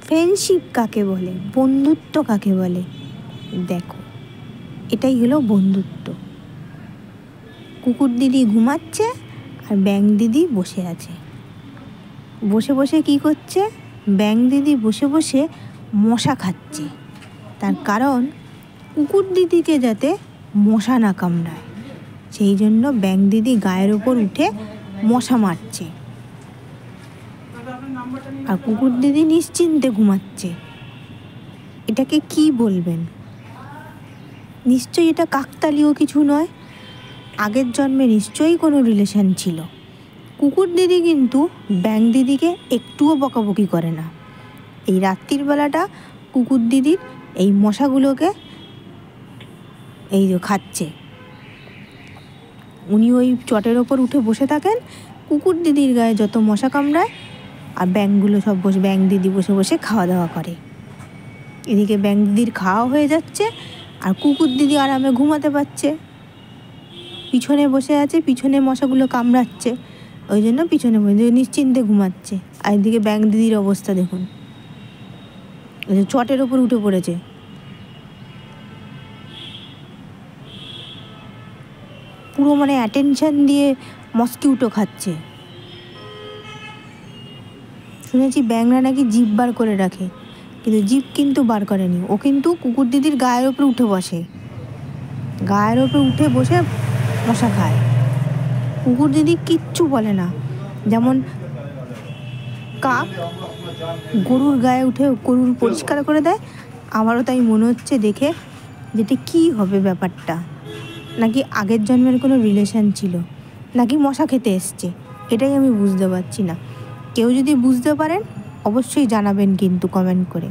Friendship কাকে বলে, বন্ধুত্ব কাকে বলে? দেখো, এটাই হলো বন্ধুত্ব। কুকুর দিদি ঘুমাচ্ছে আর ব্যাঙ দিদি বসে আছে। বসে বসে কি করছে? ব্যাঙ দিদি বসে বসে মশা খাচ্ছে। তার কারণ কুকুর দিদিকে যাতে মশা না কামড়ায়, সেই জন্য ব্যাঙ দিদি গায়ের ওপর উঠে মশা মারছে। আর কুকুর দিদি নিশ্চিন্তে ঘুমাচ্ছে। এটাকে কি বলবেন? নিশ্চয়ই এটা কাকতালীয় কিছু নয়। আগের জন্মে নিশ্চয়ই কোনো রিলেশন ছিল। কুকুর দিদি কিন্তু ব্যাঙ দিদিকে একটুও বকাবকি করে না। এই রাত্রির বেলাটা কুকুর দিদির এই মশাগুলোকে এই খাচ্ছে। উনি ওই চটের ওপর উঠে বসে থাকেন, কুকুর দিদির গায়ে যত মশা কামড়ায় আর ব্যাঙগুলো সব ব্যাঙ দিদি বসে বসে খাওয়া দাওয়া করে। এদিকে ব্যাঙ দিদির খাওয়া হয়ে যাচ্ছে আর কুকুর দিদি আরামে ঘুমাতে পারছে। পিছনে বসে আছে, পিছনে মশাগুলো কামড়াচ্ছে, ওই জন্য পিছনে নিশ্চিন্তে ঘুমাচ্ছে। আর এদিকে ব্যাঙ দিদির অবস্থা দেখুন, ওই যে চটের ওপর উঠে পড়েছে। পুরো মানে অ্যাটেনশন দিয়ে মস্কিউটো খাচ্ছে। শুনেছি ব্যাঙরা নাকি জিভ বার করে রাখে, কিন্তু জিভ কিন্তু বার করেনি। ও কিন্তু কুকুর দিদির গায়ের ওপর উঠে বসে, গায়ের ওপর উঠে বসে মশা খায়। কুকুর দিদি কিচ্ছু বলে না। যেমন কাক গরুর গায়ে উঠে গরুর পরিষ্কার করে দেয়, আমারও তাই মনে হচ্ছে দেখে, যেটা কী হবে ব্যাপারটা। নাকি আগের জন্মের কোনো রিলেশন ছিল, নাকি মশা খেতে এসছে, এটাই আমি বুঝতে পারছি না। কেউ যদি বুঝতে পারেন অবশ্যই জানাবেন কিন্তু কমেন্ট করে।